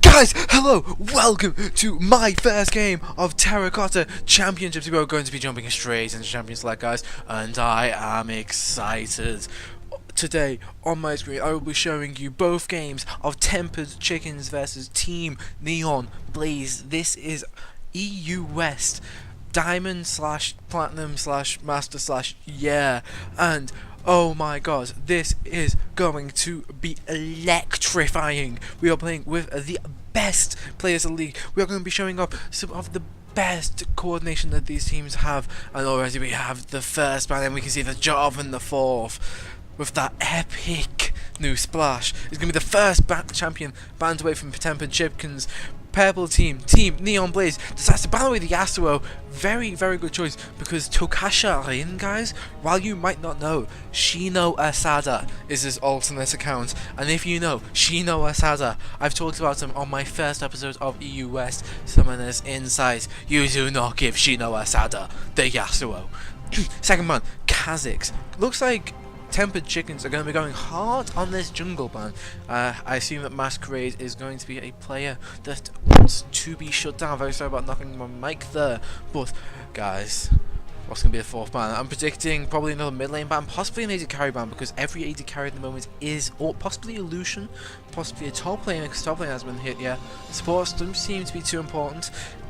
Guys, hello, welcome to my first game of Terracotta Championships. We're going to be jumping straight into Champions League, guys, and I am excited. Today, on my screen, I will be showing you both games of Tempered Chickens versus Team Neon Blaze. This is EU West, Diamond / Platinum / Master / yeah, and oh my god, this is going to be electrifying. We are playing with the best players in the league. We are going to be showing off some of the best coordination that these teams have, and already we have the first man, and we can see the job in the fourth with that epic new splash. It's going to be the first champion banned away from Tempered Chickens. Purple team, Team Neon Blaze, decides to ban away the Yasuo. Very, very good choice, because Tokasha Rin, guys, while you might not know, Shino Asada is his alternate account. And if you know Shino Asada, I've talked about him on my first episode of EU West Summoners Insight. You do not give Shino Asada the Yasuo. Second man, Kha'Zix. Looks like Tempered Chickens are going to be going hard on this jungle ban. I assume that Masquerade is going to be a player that wants to be shut down. Very sorry about knocking my mic there, but guys, what's going to be the fourth ban? I'm predicting probably another mid lane ban, possibly an AD carry ban, because every AD carry at the moment is, or possibly a Lucian, possibly a top laner, because top lane has been hit. Yeah, supports don't seem to be too important.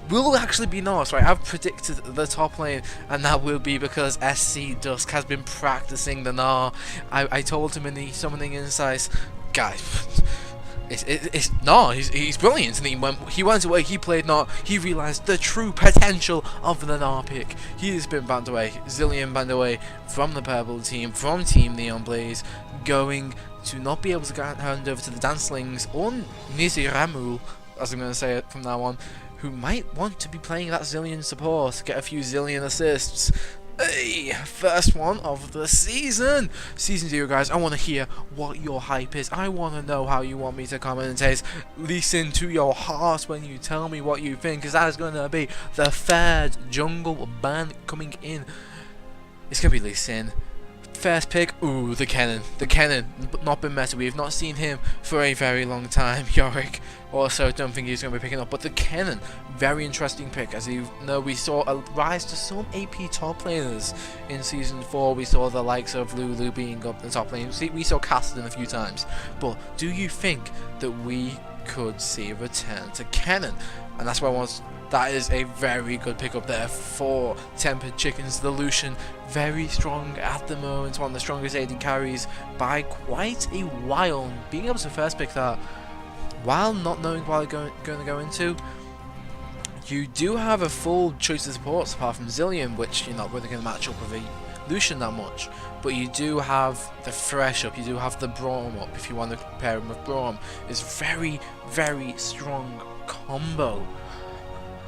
Will actually be Norse, right? I've predicted the top lane, and that will be because SC Dusk has been practicing the Gnar. I told him in the Summoning Insights, guys, it's Gnar, he's brilliant, and he went away, he played Gnar, he realised the true potential of the Gnar pick. He has been banned away, Zilean banned away from the purple team, from Team Neon Blaze, going to not be able to hand over to the Dancelings, or Niziramu, as I'm going to say it from now on, who might want to be playing that Zilean support, get a few Zilean assists. Hey, first one of the season! Season 0, guys, I want to hear what your hype is. I want to know how you want me to commentate. Listen to your heart when you tell me what you think, because that is going to be the third jungle ban coming in. It's going to be Lee Sin. First pick, ooh, the Kennen. The Kennen, not been meta. We've not seen him for a very long time. Yorick, also, don't think he's going to be picking up. But the Kennen, very interesting pick. As you know, we saw a rise to some AP top laners in Season 4. We saw the likes of Lulu being up the top lane. We saw Cassidy a few times. But do you think that we could see a return to Kennen? And that's why I want. That is a very good pickup there for Tempered Chickens. The Lucian, very strong at the moment, one of the strongest AD carries by quite a while. Being able to first pick that, while not knowing what they're going to go into, you do have a full choice of supports apart from Zilean, which you're not really going to match up with a Lucian that much. But you do have the Thresh up, you do have the Braum up, if you want to pair him with Braum. It's very, very strong combo.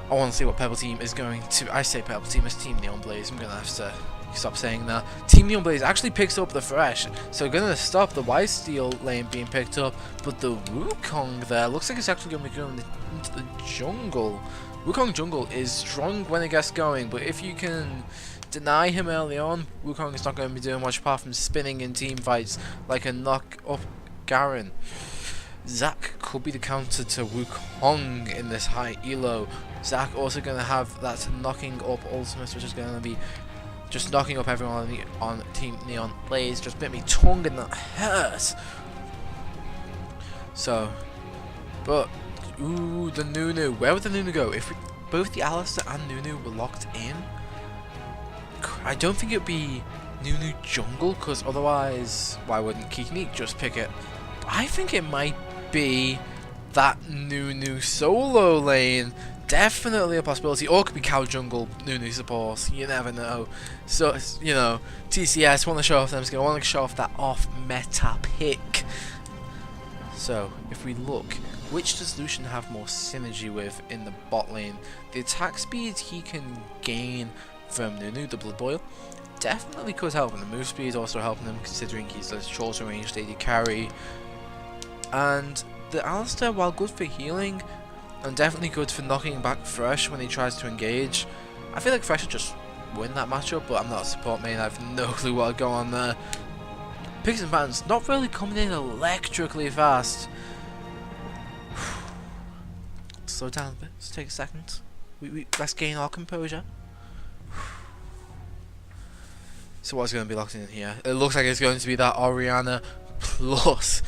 I want to see what Purple Team is going to. I say Purple Team is Team Neon Blaze. I'm going to have to stop saying that. Team Neon Blaze actually picks up the Thresh, so going to stop the White Steel lane being picked up. But the Wukong there looks like it's actually going to be going into the jungle. Wukong jungle is strong when it gets going, but if you can deny him early on, Wukong is not going to be doing much apart from spinning in team fights like a knock up Garen. Zac could be the counter to Wukong in this high elo. Zac also going to have that knocking up ultimate, which is going to be just knocking up everyone on Team Neon Blaze. Just bit me tongue and that hurt. So, but, ooh, the Nunu. Where would the Nunu go? If both the Alistair and Nunu were locked in, I don't think it would be Nunu jungle, because otherwise, why wouldn't Kiknik just pick it? I think it might be that Nunu solo lane. Definitely a possibility. Or it could be cow jungle Nunu support. You never know. So, you know, TCS want to show off them. They want to show off that off meta pick. So, if we look, which does Lucian have more synergy with in the bot lane? The attack speed he can gain from Nunu, the Blood Boil, definitely could help. And the move speed also helping him, considering he's a shorter range AD carry. And the Alistair, while good for healing, and definitely good for knocking back Thresh when he tries to engage, I feel like Thresh will just win that matchup, but I'm not a support main, I have no clue what will go on there. Picks and patterns, not really coming in electrically fast. slow down a bit. Let's take a second. Let's gain our composure. So what's going to be locked in here? It looks like it's going to be that Orianna plus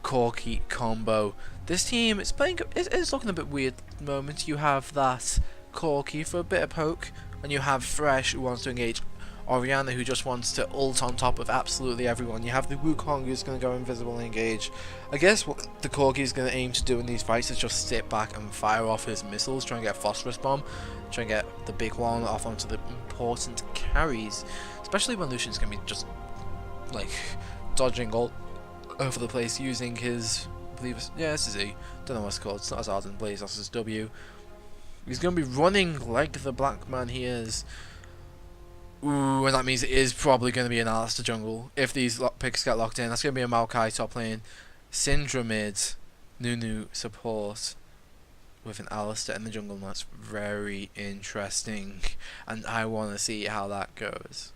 Corki combo. This team is playing. It's looking a bit weird at the moment. You have that Corki for a bit of poke, and you have Fresh who wants to engage Orianna, who just wants to ult on top of absolutely everyone. You have the Wukong who's going to go invisible and engage. I guess what the Corgi is going to aim to do in these fights is just sit back and fire off his missiles, try and get Phosphorus Bomb, try and get the big one off onto the important carries, especially when Lucian's going to be just like dodging all over the place using his, I believe it's, yeah, this is E, don't know what it's called, it's not as hard in Blaze, that's his W. He's going to be running like the black man he is. Ooh, and that means it is probably going to be an Alistar jungle. If these picks get locked in, that's going to be a Maokai top lane, Syndra mid, Nunu support, with an Alistar in the jungle, and that's very interesting. And I want to see how that goes.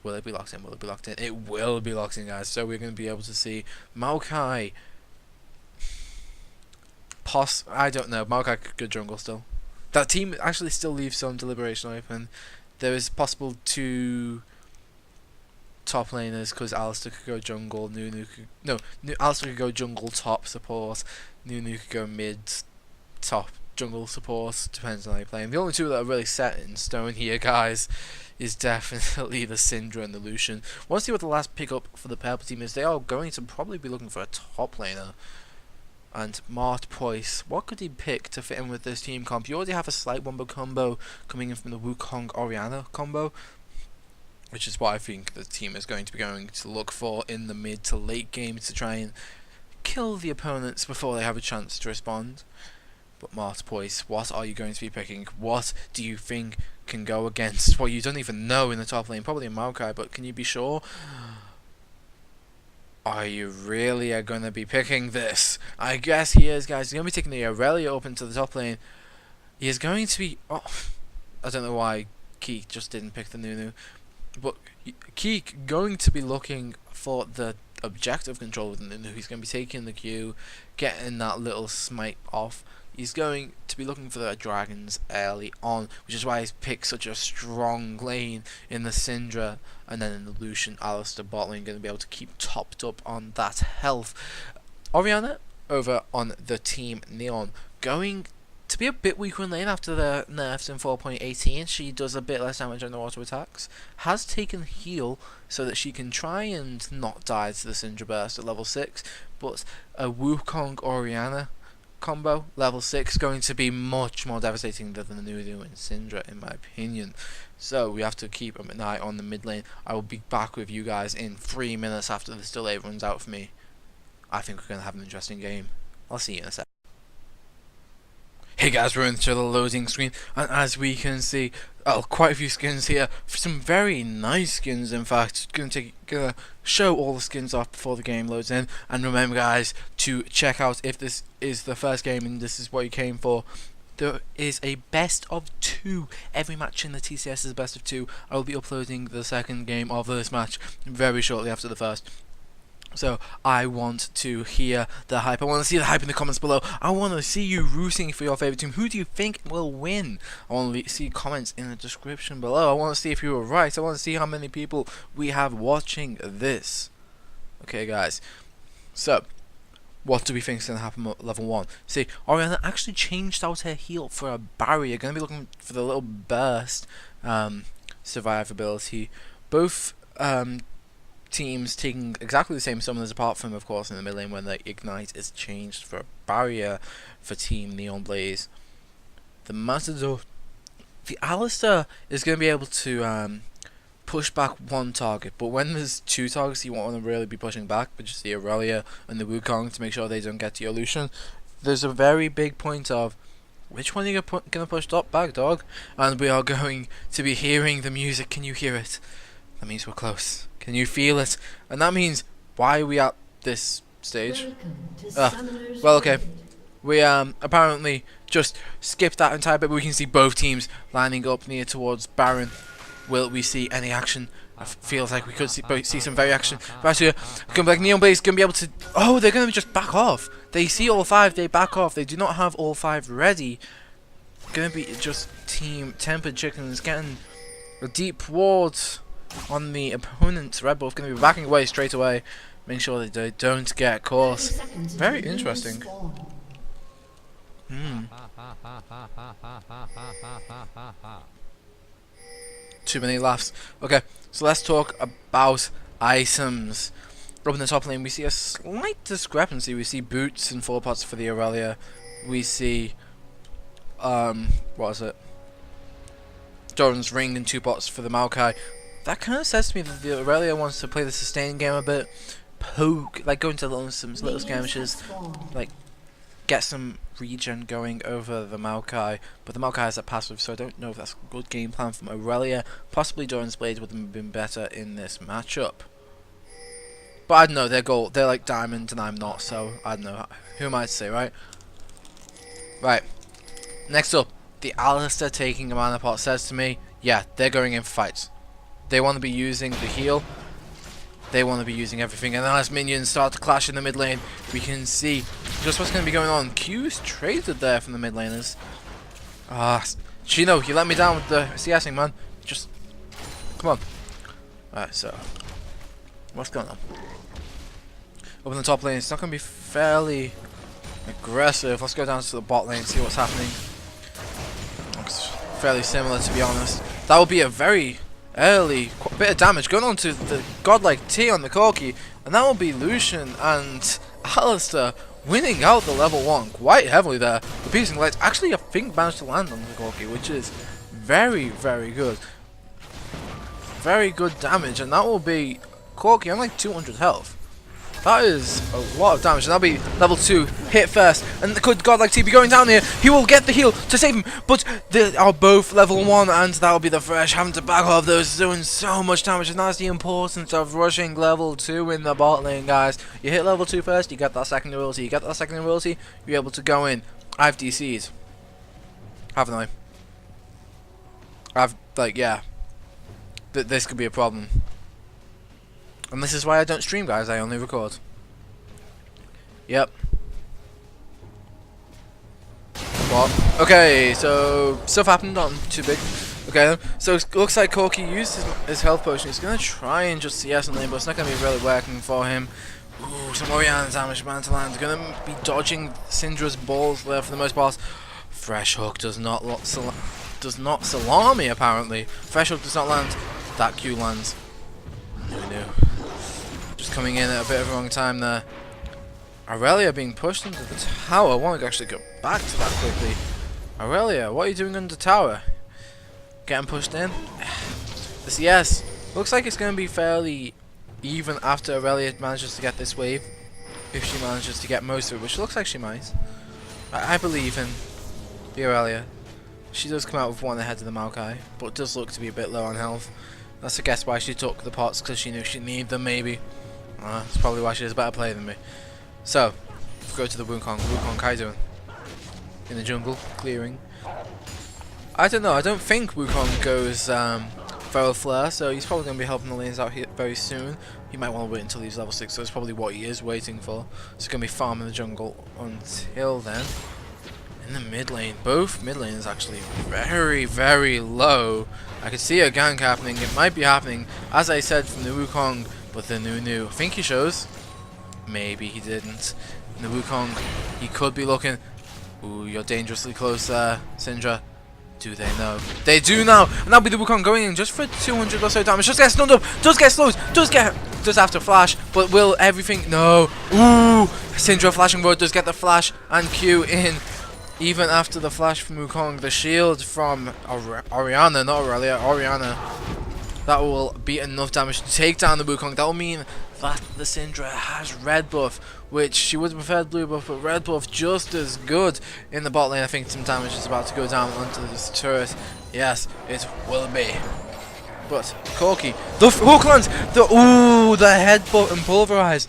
Will it be locked in? Will it be locked in? It will be locked in, guys. So we're going to be able to see Maokai. I don't know. Maokai could go jungle still. That team actually still leaves some deliberation open. There is possible 2 top laners because Alistar could go jungle, Alistar could go jungle top support, Nunu could go mid top jungle support, depends on how you're playing. The only 2 that are really set in stone here, guys, is definitely the Syndra and the Lucian. Want to see what the last pickup for the purple team is. They are going to probably be looking for a top laner. And Mart Poise, what could he pick to fit in with this team comp? You already have a slight wombo combo coming in from the Wukong Orianna combo, which is what I think the team is going to be going to look for in the mid to late game to try and kill the opponents before they have a chance to respond. But Mart Poise, what are you going to be picking? What do you think can go against what you don't even know in the top lane? Probably a Maokai, but can you be sure? Are you really going to be picking this? I guess he is, guys. He's going to be taking the Aurelia up into the top lane. He is going to be... Oh, I don't know why Keek just didn't pick the Nunu. But Keek going to be looking for the objective control with the Nunu. He's going to be taking the Q, getting that little smite off. He's going to be looking for the dragons early on, which is why he's picked such a strong lane in the Syndra, and then in the Lucian Alistar bot lane, going to be able to keep topped up on that health. Orianna over on the team Neon, going to be a bit weaker in lane after the nerfs in 4.18. She does a bit less damage on the auto attacks, has taken heal so that she can try and not die to the Syndra burst at level 6, but a Wukong Orianna combo level 6 going to be much more devastating than the Nunu and Syndra, in my opinion. So we have to keep an eye on the mid lane. I will be back with you guys in 3 minutes after this delay runs out for me. I think we're going to have an interesting game. I'll see you in a sec. Hey guys, we're into the loading screen, and as we can see, quite a few skins here. Some very nice skins, in fact. Gonna show all the skins off before the game loads in. And remember, guys, to check out if this is the first game and this is what you came for. There is a best of 2. Every match in the TCS is a best of 2. I will be uploading the second game of this match very shortly after the first. So I want to hear the hype. I want to see the hype in the comments below. I want to see you rooting for your favorite team. Who do you think will win? I want to see comments in the description below. I want to see if you were right. I want to see how many people we have watching this. Okay, guys. So, what do we think is going to happen at level 1? See, Orianna actually changed out her heal for a barrier. Going to be looking for the little burst survivability. Both teams taking exactly the same summoners, apart from, of course, in the mid lane when the ignite is changed for a barrier for Team Neon Blaze. The Matador, the Alistar is going to be able to push back one target, but when there's 2 targets you want to really be pushing back, which is the Aurelia and the Wukong, to make sure they don't get to your Lucian, there's a very big point of which one are you going to push top back, dog? And we are going to be hearing the music. Can you hear it? That means we're close. Can you feel it? And that means, why are we at this stage? Well, okay. We apparently just skipped that entire bit, but we can see both teams lining up near towards Baron. Will we see any action? feels like we could see some variation. Right here, gonna be like Neon Blaze gonna be able to. Oh, they're gonna just back off. They see all 5, they back off. They do not have all 5 ready. Gonna be just Team Tempered Chickens getting a deep ward on the opponent's Red Buff. Gonna be backing away straight away. Make sure that they don't get caught. Very interesting. Too many laughs. Okay, so let's talk about items. Up in the top lane, we see a slight discrepancy. We see boots and 4 pots for the Aurelia. We see, what is it? Doran's ring and 2 pots for the Maokai. That kind of says to me that the Aurelia wants to play the sustain game a bit. Poke, like go into some little skirmishes, like get some regen going over the Maokai, but the Maokai has a passive, so I don't know if that's a good game plan from Aurelia. Possibly Doran's Blades would have been better in this matchup. But I don't know, they're like diamond and I'm not, so I don't know. Who am I to say, right? Right. Next up, the Alistair taking a mana pot says to me, yeah, they're going in for fights. They want to be using the heal. They want to be using everything, and then as minions start to clash in the mid lane, we can see just what's going to be going on. Q's traded there from the mid laners. Chino, you let me down with the CSing, man. Just come on. Alright, so what's going on? Up in the top lane, it's not going to be fairly aggressive. Let's go down to the bot lane and see what's happening. Looks fairly similar, to be honest. That would be a very early bit of damage going on to the godlike T on the Corki, and that will be Lucian and Alistair winning out the level 1 quite heavily there. The Piercing Lights actually, I think, managed to land on the Corki, which is very, very good. Very good damage, and that will be Corki on like 200 health. That is a lot of damage, and that'll be level 2 hit first. And could godlike T be going down here? He will get the heal to save him, but they are both level 1, and that'll be the Thresh having to back off those, doing so much damage. And that's the importance of rushing level 2 in the bot lane, guys. You hit level 2 first, you get that second ability. You get that second ability, you're able to go in. I have DCs, haven't I? I've, like, yeah. This could be a problem. And this is why I don't stream, guys, I only record. Yep. What? Okay, so stuff happened, not too big. Okay, so it looks like Corki used his health potion. He's going to try and just CS on lane, but it's not going to be really working for him. Ooh, some Orianna damage man to land. Going to be dodging Syndra's balls there for the most part. Fresh Hook does not salami, apparently. Fresh Hook does not land. That Q lands. Who knew? Just coming in at a bit of a wrong time there. Aurelia being pushed into the tower. I want to actually go back to that quickly. Aurelia, what are you doing under tower? Getting pushed in? The CS. Looks like it's going to be fairly even after Aurelia manages to get this wave. If she manages to get most of it, which looks like she might. I believe in the Aurelia. She does come out with 1 ahead of the Maokai, but does look to be a bit low on health. That's I guess why she took the pots, because she knew she'd need them, maybe. That's probably why she's a better player than me. So, let's go to the Wukong. Wukong, how you doing? In the jungle, clearing. I don't know, I don't think Wukong goes Feral Flare, so he's probably going to be helping the lanes out here very soon. He might want to wait until he's level 6, so that's probably what he is waiting for. So he's going to be farming the jungle until then. In the mid lane, both mid lanes actually very, very low. I could see a gank happening. It might be happening, as I said, from the Wukong, but the Nunu. I think he shows. Maybe he didn't. In the Wukong, he could be looking. Ooh, you're dangerously close there, Syndra. Do they know? They do now, and that'll be the Wukong going in just for 200 or so damage. Just get stunned up, does get slowed, does have to flash, but will everything? No. Ooh, Syndra flashing road does get the flash and Q in. Even after the flash from Wukong, the shield from Orianna, not Aurelia, Orianna, that will be enough damage to take down the Wukong. That will mean that the Syndra has red buff, which she would have preferred blue buff, but red buff just as good in the bot lane. I think some damage is about to go down onto this turret. Yes, it will be. But Corki, the hook lands, the headbutt and pulverize.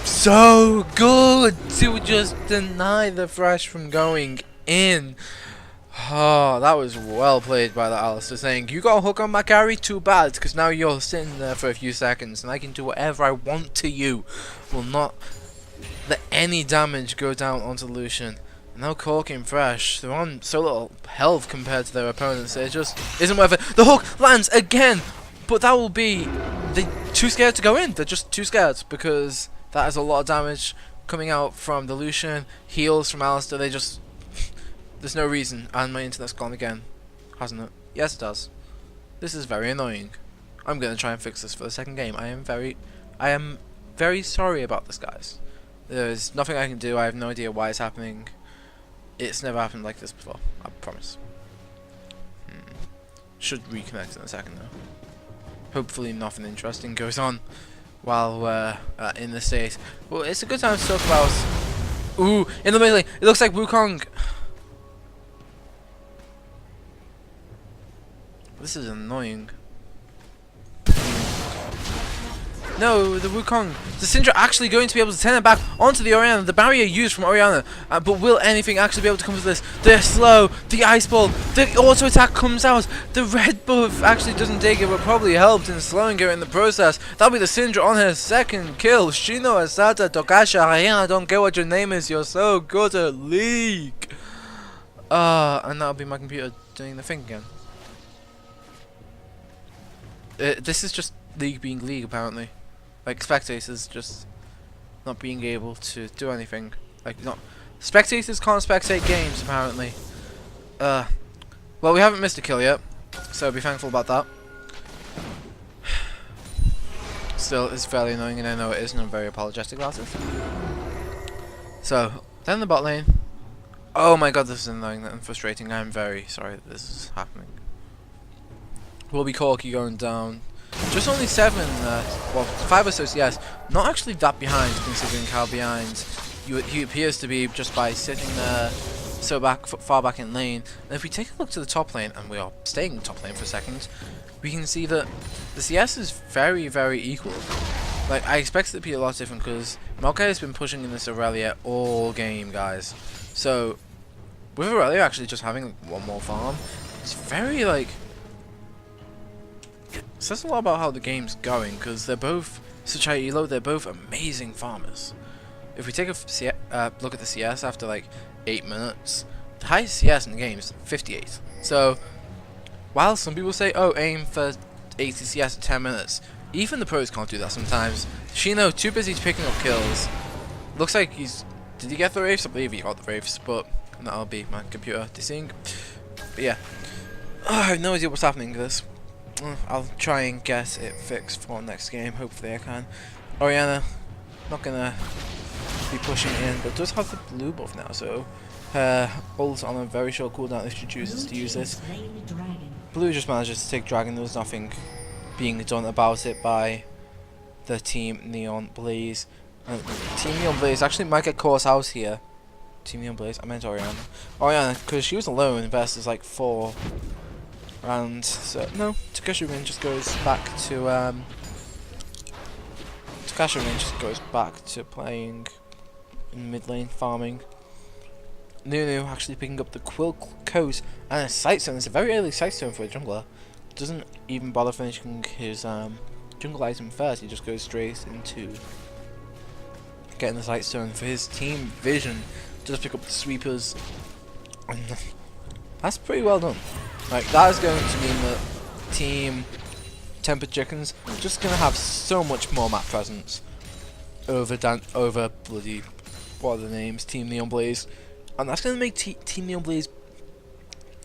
So good to just deny the Thresh from going in. Oh, that was well played by the Alistair, saying, you got a hook on my carry? Too bad, because now you're sitting there for a few seconds and I can do whatever I want to you. Will not let any damage go down onto Lucian. Now Cork came fresh. They're on so little health compared to their opponents. It just isn't worth it. The hook lands again, but that will be... They're too scared to go in. They're just too scared because that is a lot of damage coming out from the Lucian. Heals from Alistair. They just... There's no reason. And my internet's gone again. Hasn't it? Yes, it does. This is very annoying. I'm going to try and fix this for the second game. I am very sorry about this, guys. There's nothing I can do. I have no idea why it's happening. It's never happened like this before, I promise. Should reconnect in a second though. Hopefully nothing interesting goes on while we're in the States. Well, it's a good time to talk about... Ooh, in the middle, it looks like Wukong. This is annoying. No, the Wukong. The Syndra actually going to be able to turn it back onto the Orianna. The barrier used from Orianna. But will anything actually be able to come to this? They're slow. The Ice Ball. The auto attack comes out. The red buff actually doesn't take it, but probably helped in slowing her in the process. That'll be the Syndra on her second kill. Shino Asata Tokasha Orianna, I don't care what your name is. You're so good at League. And that'll be my computer doing the thing again. This is just League being League, apparently. Like, spectators just not being able to do anything. Like, not... Spectators can't spectate games, apparently. Well, we haven't missed a kill yet, so be thankful about that. Still, it's fairly annoying, and I know it is, and I'm very apologetic about it. So, then the bot lane. Oh my god, this is annoying and frustrating. I'm very sorry that this is happening. Will be Corky going down. Just only 7, well, 5 or so CS. Not actually that behind, considering how behind he appears to be just by sitting there so far back in lane. And if we take a look to the top lane, and we are staying in the top lane for a second, we can see that the CS is very, very equal. Like, I expect it to be a lot different because Maokai has been pushing in this Aurelia all game, guys. So, with Aurelia actually just having one more farm, it's very, like... says a lot about how the game's going, because they're both such high elo, they're both amazing farmers. If we take a look at the CS after like 8 minutes, the highest CS in the game is 58. So, while some people say, oh, aim for 80 CS at 10 minutes, even the pros can't do that sometimes. Shino, too busy picking up kills. Looks like he's... Did he get the Wraiths? I believe he got the Wraiths, but that'll be my computer dissing. But yeah. Oh, I have no idea what's happening to this. I'll try and get it fixed for next game. Hopefully I can. Orianna, not gonna be pushing in, but does have the blue buff now, so her ult's on a very short cooldown if she chooses to use it. Blue just manages to take Dragon. There was nothing being done about it by the Team Neon Blaze. Team Neon Blaze actually might get caught out here. Team Neon Blaze, I meant Orianna. Orianna, because she was alone versus like 4. And so no, Takashirin just goes back to playing in mid lane farming. Nunu actually picking up the Quill Coat and a Sightstone. It's a very early Sightstone for a jungler. Doesn't even bother finishing his jungle item first. He just goes straight into getting the Sightstone for his team Vision. Just pick up the sweepers. And that's pretty well done. Like, that is going to mean that Team Tempered Chickens are just going to have so much more map presence over bloody, what are the names, Team Neon Blaze. And that's going to make Team Neon Blaze,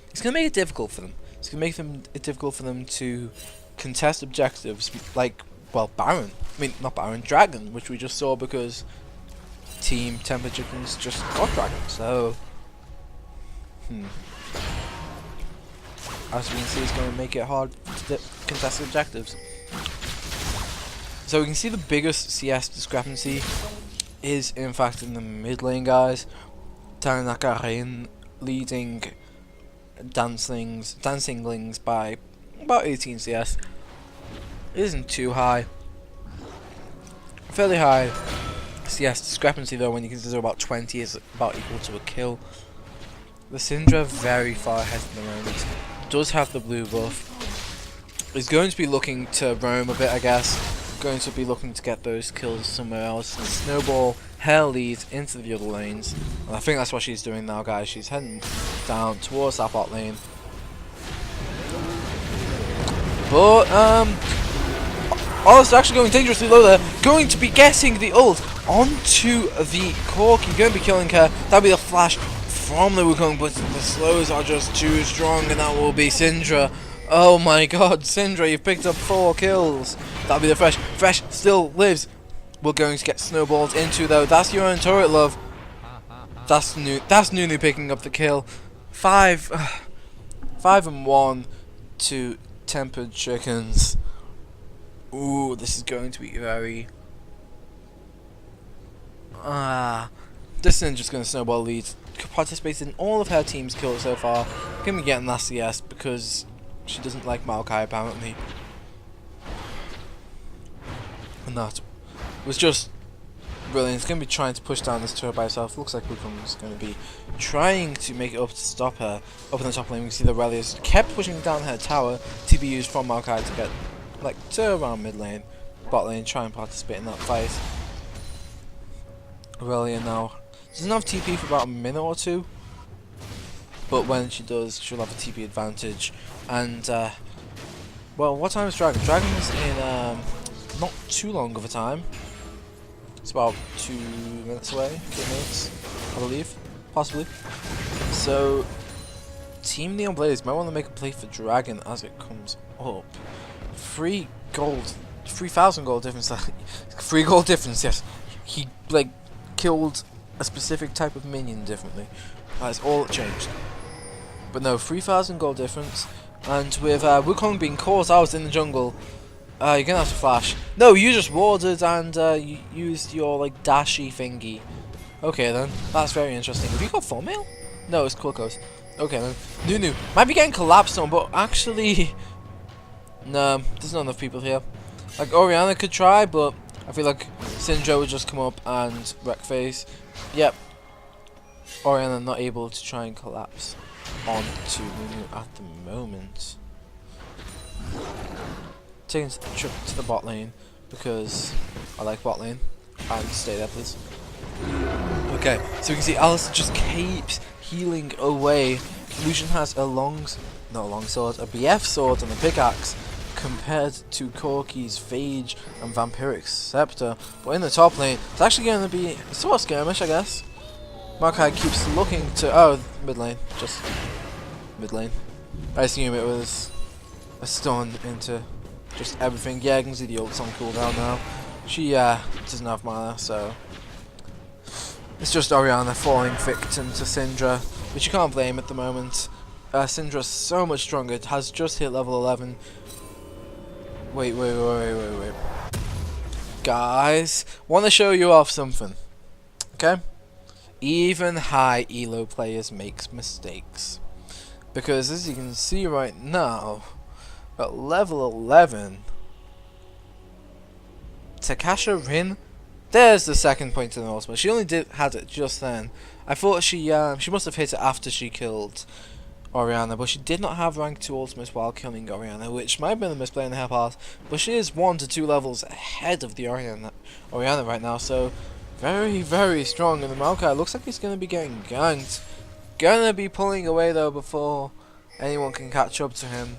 it's going to make it difficult for them. It's going to make it difficult for them to contest objectives like, well, Baron. I mean, not Baron, Dragon, which we just saw because Team Tempered Chickens just got Dragon, so... As we can see, it's going to make it hard to contest objectives. So we can see the biggest CS discrepancy is in fact in the mid lane, guys. Tanaka leading Dancinglings by about 18 CS. It isn't too high. Fairly high CS discrepancy though when you consider about 20 is about equal to a kill. The Syndra very far ahead at the moment. Does have the blue buff. Is going to be looking to roam a bit, I guess. Going to be looking to get those kills somewhere else. Snowball her leads into the other lanes. And I think that's what she's doing now, guys. She's heading down towards that bot lane. But, it's actually going dangerously low there. Going to be getting the ult onto the Corki. Going to be killing her. That'll be the flash from the Wukong, but the slows are just too strong, and that will be Syndra. Oh my god, Syndra, you've picked up 4 kills. That'll be the Fresh. Fresh still lives. We're going to get snowballed into, though. That's your own turret, love. That's Nunu picking up the kill. 5-1 to Tempered Chickens. Ooh, this is going to be very... This is just going to snowball lead. Participates in all of her team's kills so far. Gonna be getting that CS because she doesn't like Maokai apparently. And that was just brilliant. It's going to be trying to push down this turret by herself. Looks like Wukong's going to be trying to make it up to stop her. Up in the top lane, we can see the Relius kept pushing down her tower to be used from Maokai to get like to around mid lane, bot lane, try and participate in that fight. Aurelia now doesn't have TP for about a minute or two, but when she does, she'll have a TP advantage. And well, what time is Dragon? Dragon's in not too long of a time. It's about 2 minutes away, 3 minutes, I believe, possibly. So, Team Neon Blaze might want to make a play for Dragon as it comes up. 3 gold, 3,000 gold difference. 3 gold difference. Yes, he like killed a specific type of minion differently. That's all it changed. But no, 3,000 gold difference. And with Wukong being caught out in the jungle, you're gonna have to flash. No, you just warded and you used your like dashy thingy. Okay then, that's very interesting. Have you got 4 mil? No, it's Quilcos. Okay then, Nunu might be getting collapsed on, but actually, no, there's not enough people here. Like Orianna could try, but I feel like Syndra would just come up and wreck face. Yep, Orianna not able to try and collapse onto Nunu at the moment. Taking a trip to the bot lane because I like bot lane, and stay there please. Okay, so we can see Alistair just keeps healing away. Lucian has a not a long sword, a BF sword and a pickaxe compared to Corki's Phage and Vampiric Scepter. But in the top lane, it's actually going to be a sort of skirmish, I guess. Maokai keeps looking to mid lane, just mid lane. I assume it was a stun into just everything. Yeah, I can see the ult's on cooldown now. She doesn't have mana, so it's just Orianna falling victim to Syndra, which you can't blame at the moment. Syndra's so much stronger. It has just hit level 11. Wait. Guys, want to show you off something. Okay? Even high elo players make mistakes. Because as you can see right now, at level 11, Takasha Rin, there's the second point to the ultimate. She only had it just then. I thought she must have hit it after she killed Orianna, but she did not have rank 2 ultimates while killing Orianna, which might have been a misplay in her part, but she is 1 to 2 levels ahead of the Orianna right now, so very, very strong. And the Maokai looks like he's going to be getting ganked. Gonna be pulling away though before anyone can catch up to him.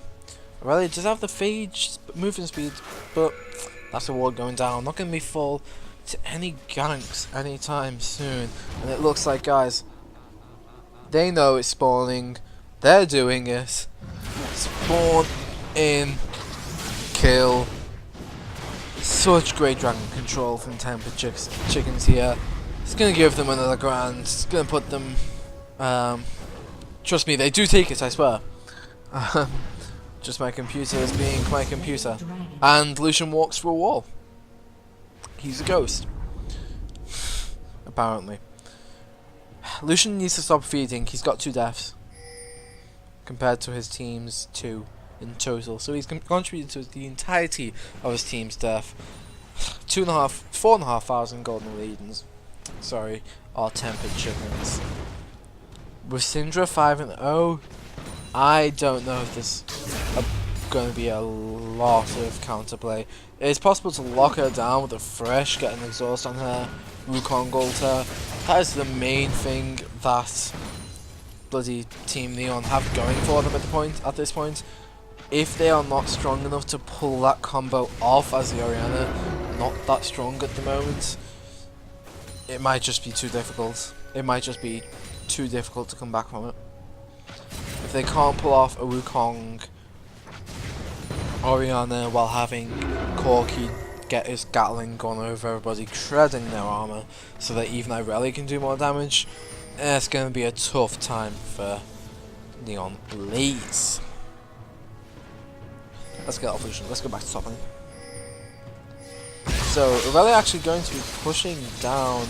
Aurelia does have the Phage moving speed, but that's a ward going down. Not going to be full to any ganks anytime soon. And it looks like, guys, they know it's spawning. They're doing it. Spawn in. Kill. Such great dragon control from Tempered Chickens here. It's going to give them another grand. It's going to put them... trust me, they do take it, I swear. Just my computer is being my computer. And Lucian walks through a wall. He's a ghost. Apparently. Lucian needs to stop feeding. He's got 2 deaths. Compared to his team's 2 in total. So he's contributed to the entirety of his team's death. 4,500 golden legions. Sorry, are Tempered Chickens. With Syndra 5-0, I don't know if there's going to be a lot of counterplay. It's possible to lock her down with a fresh, get an exhaust on her, Wukong ult her. That is the main thing that bloody Team Neon have going for them at this point. If they are not strong enough to pull that combo off, as the Orianna not that strong at the moment, it might just be too difficult. It might just be too difficult to come back from it. If they can't pull off a Wukong Orianna while having Corki get his Gatling gun over everybody, shredding their armor, so that even Irelia can do more damage, it's going to be a tough time for Neon Blaze. Let's get off Lucian. Let's go back to top lane. So, Irelia actually going to be pushing down,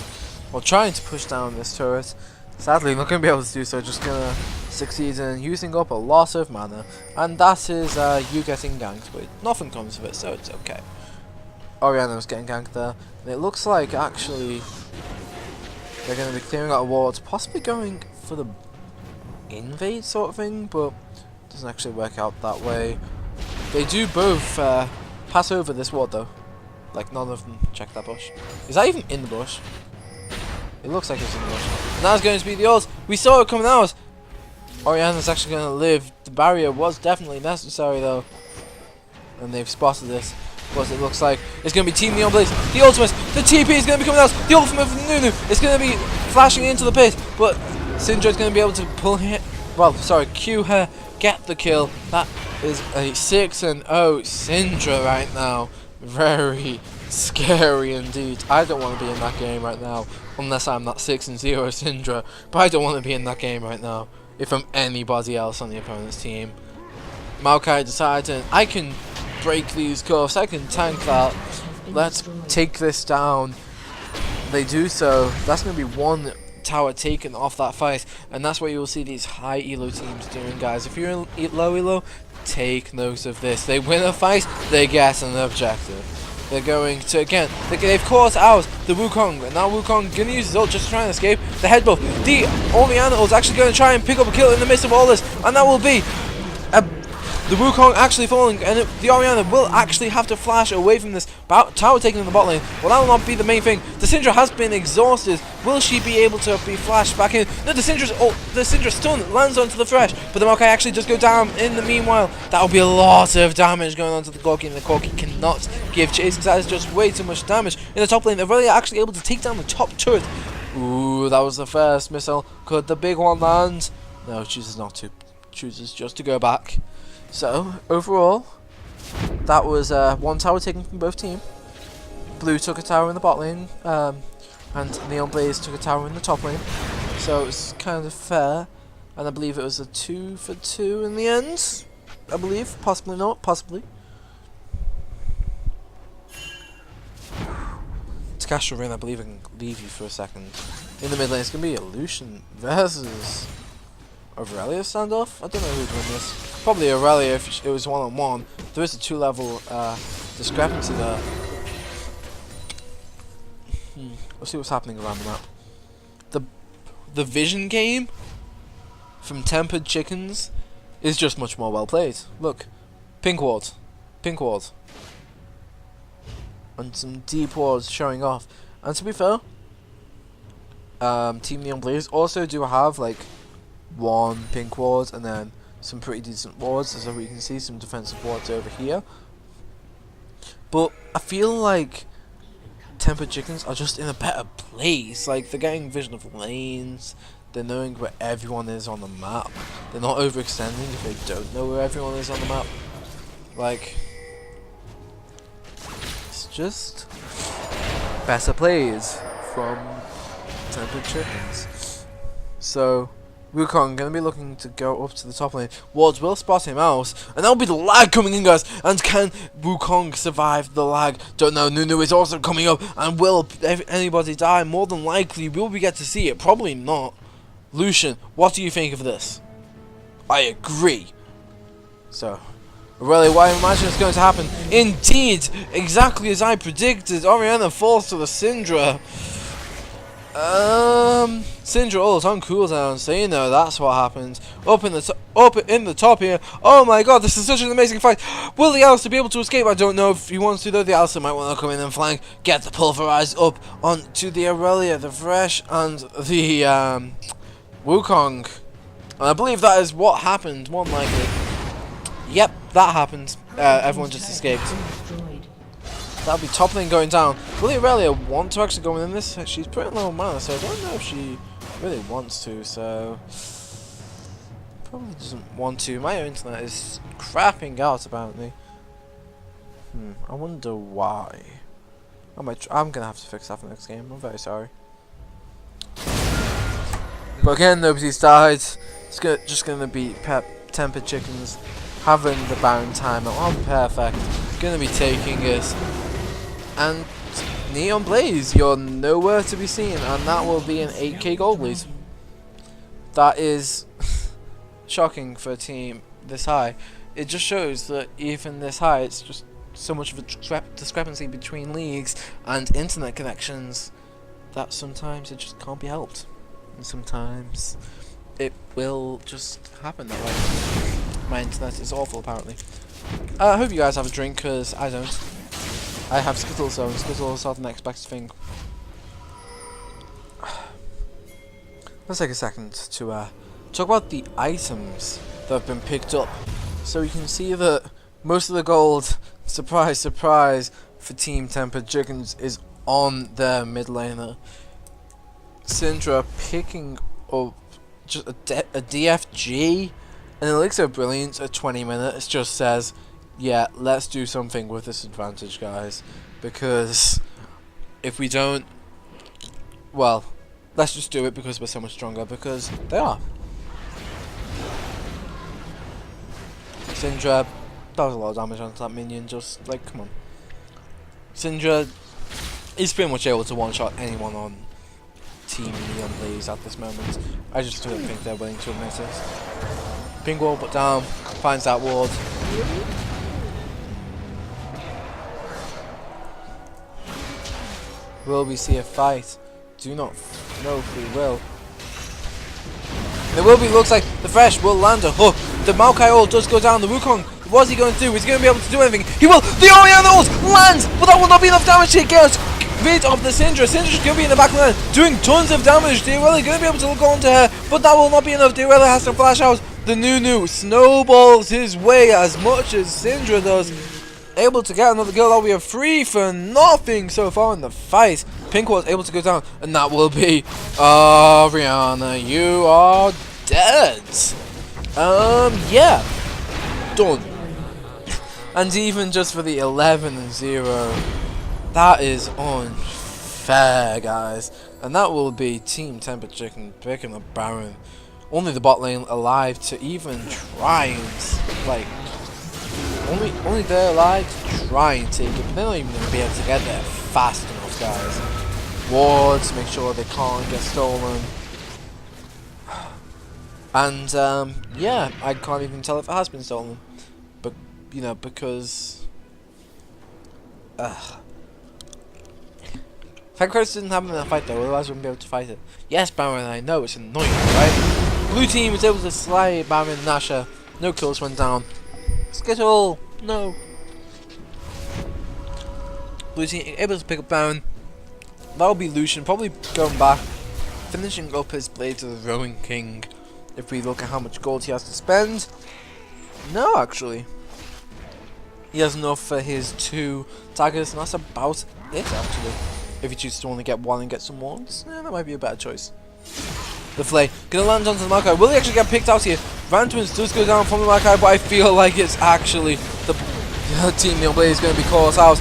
or trying to push down this turret. Sadly, not going to be able to do so, just going to succeed in using up a lot of mana. And that is you getting ganked, but nothing comes of it, so it's okay. Orianna was getting ganked there. And it looks like, actually, they're going to be clearing out wards, possibly going for the invade sort of thing, but it doesn't actually work out that way. They do both pass over this ward, though. Like, none of them check that bush. Is that even in the bush? It looks like it's in the bush. And that's going to be the ult. We saw it coming out. Orianna's actually going to live. The barrier was definitely necessary, though. And they've spotted this. But it looks like it's going to be Team Neon Blaze. The ultimate, the TP is going to be coming out. The ultimate from Nunu is going to be flashing into the pit. But Syndra's going to be able to pull her, well, sorry, Q her, get the kill. That is a 6-0 Syndra right now. Very scary indeed. I don't want to be in that game right now, unless I'm that 6-0 Syndra. But I don't want to be in that game right now if I'm anybody else on the opponent's team. Maokai decided, I can break these cuffs, I can tank that. Let's take this down. They do so. That's going to be one tower taken off that fight, and that's what you will see these high elo teams doing, guys. If you're in low elo, take note of this. They win a fight, they get an objective. They're going to, again, they've caught out the Wukong, and now Wukong gonna use his ult just to try and escape the headbutt. The Orianna ult is actually going to try and pick up a kill in the midst of all this, and that will be the Wukong actually falling, and the Orianna will actually have to flash away from this tower taken in the bot lane. Well, that will not be the main thing. The Syndra has been exhausted. Will she be able to be flashed back in? No, the Syndra stun lands onto the Thresh, but the Maokai actually does go down in the meanwhile. That will be a lot of damage going on to the Corki, and the Corki cannot give chase because that is just way too much damage. In the top lane, they're really actually able to take down the top turret. Ooh, that was the first missile. Could the big one land? No, chooses not to. Chooses just to go back. So, overall, that was one tower taken from both teams. Blue took a tower in the bot lane, and Neon Blaze took a tower in the top lane. So, it's kind of fair, and I believe it was a 2-for-2 in the end. I believe, possibly not, possibly. To cast your ring, I believe I can leave you for a second. In the mid lane, it's going to be a Lucian versus Irelia standoff. I don't know who'd win this. Probably Irelia if it was one-on-one. There is a 2-level discrepancy there. We'll see what's happening around the map. The vision game from Tempered Chickens is just much more well played. Look, pink ward, and some deep wards showing off. And to be fair, Team Neon Blaze also do have like one pink ward and then some pretty decent wards, as we can see some defensive wards over here. But I feel like Tempered Chickens are just in a better place. Like, they're getting vision of lanes, they're knowing where everyone is on the map, they're not overextending if they don't know where everyone is on the map. Like, it's just better plays from Tempered Chickens. So Wukong going to be looking to go up to the top lane. Wards will spot him out, and that'll be the lag coming in, guys. And can Wukong survive the lag? Don't know. Nunu is also coming up, and will anybody die? More than likely, will we get to see it? Probably not. Lucian, what do you think of this? I agree. So, really, what I imagine is going to happen. Indeed, exactly as I predicted, Orianna falls to the Syndra. Syndra ult on cooldown, so you know that's what happens. Up in the top here. Oh my god, this is such an amazing fight. Will the Alistair be able to escape? I don't know if he wants to though. The Alistair might want to come in and flank, get the pulverized up onto the Aurelia, the Thresh, and the Wukong. And I believe that is what happened, more than likely. Yep, that happened. Everyone just escaped. That'll be top lane going down. Will the Aurelia want to actually go in this? She's pretty low mana, so I don't know if she really wants to, so probably doesn't want to. My internet is crapping out apparently. I wonder why. I'm gonna have to fix that for next game. I'm very sorry. But again, nobody's died. It's just gonna be tempered chickens having the Baron time. Oh, perfect. Gonna be taking it. And Neon Blaze, you're nowhere to be seen, and that will be an 8k gold, please. That is shocking for a team this high. It just shows that even this high, it's just so much of a discrepancy between leagues and internet connections that sometimes it just can't be helped. And sometimes it will just happen that way. My internet is awful, apparently. I hope you guys have a drink, because I don't. I have Skittles, so Skittles are the next best thing. Let's take a second to talk about the items that have been picked up. So you can see that most of the gold, surprise, surprise, for Team Tempered Chickens is on their mid laner. Syndra picking up just a DFG, and Elixir of Brilliance at 20 minutes just says, yeah, let's do something with this advantage, guys, because if we don't, well, let's just do it because we're so much stronger, because they are. Syndra, that was a lot of damage onto that minion, just, like, come on. Syndra is pretty much able to one-shot anyone on Team Neon Blaze at this moment. I just don't think they're willing to admit it. Ping wall put down, finds that ward. Will we see a fight? Do not know if we will. There will be, looks like the Thresh will land a hook. The Maokai ult does go down. The Wukong, what's he going to do? Is he going to be able to do anything? He will! The Orianna ult lands! But that will not be enough damage to get rid of the Syndra. Syndra's going to be in the back line doing tons of damage. The Aurelia going to be able to look onto her, but that will not be enough. The Aurelia has to flash out. The Nunu snowballs his way as much as Syndra does. Able to get another kill. That we are free for nothing so far in the fight. Pink was able to go down, and that will be Rihanna, you are dead. Yeah, done. And even just for the 11-0, that is unfair, guys. And that will be Team Tempered Chicken picking the Baron. Only the bot lane alive to even try and, like, only they're alive to try and take it, but they're not even going to be able to get there fast enough, guys. Wards, make sure they can't get stolen. And, yeah, I can't even tell if it has been stolen. But, you know, because... Thank Christ didn't happen in that fight, though, otherwise we wouldn't be able to fight it. Yes, Baron, I know, it's annoying, right? Blue team was able to slay Baron and Nasha. No kills went down. Skittle! No! Blue team able to pick up Baron. That'll be Lucian, probably going back, finishing up his Blades of the Rowan King. If we look at how much gold he has to spend. No, actually. He has enough for his 2 daggers, and that's about it, actually. If he chooses to only get 1 and get some wands, that might be a better choice. The Flay gonna land onto the Maokai. Will he actually get picked out here? Rantwins does go down from the Maokai, but I feel like it's actually the Team Neon Blaze is going to be caught out.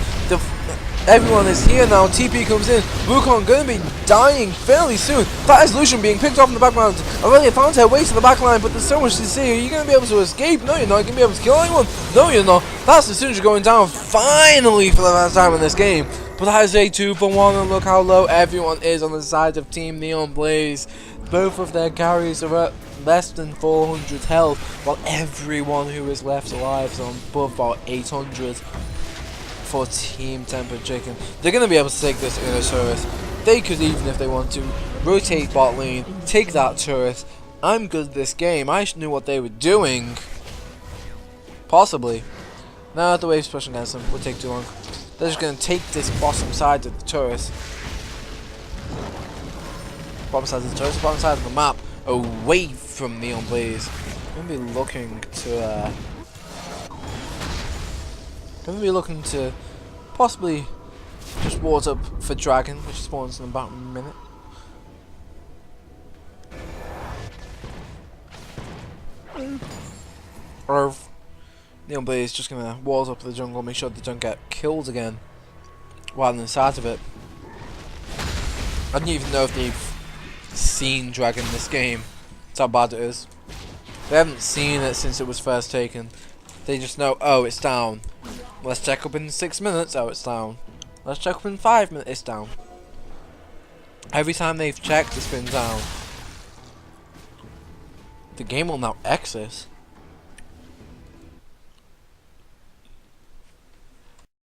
Everyone is here now. TP comes in. Wukong going to be dying fairly soon. That is Lucian being picked off in the background. Aurelia found her way to the backline, but there's so much to see. Are you going to be able to escape? No, you're not. You're going to be able to kill anyone? No, you're not. That's the Syndra going down finally for the first time in this game. But that is a 2-for-1, and look how low everyone is on the side of Team Neon Blaze. Both of their carries are at less than 400 health, while everyone who is left alive is on above about 800 for Team Tempered Chicken. They're going to be able to take this inner turret They could, even if they want to, rotate bot lane, take that turret. I'm good at this game. I knew what they were doing. Possibly. Now the wave's pushing against them. Would take too long. They're just going to take this bottom side of the turret. Bottom side of the turret, bottom side of the map, away from Neon Blaze. I'm going to be looking to possibly just ward up for Dragon, which spawns in about a minute. Or Neon Blaze just gonna ward up the jungle, make sure they don't get killed again while inside of it. I don't even know if they've seen Dragon in this game. That's how bad it is. They haven't seen it since it was first taken. They just know, oh, it's down. Let's check up in 6 minutes, oh, it's down. Let's check up in 5 minutes, it's down. Every time they've checked, it's been down. The game will now exit.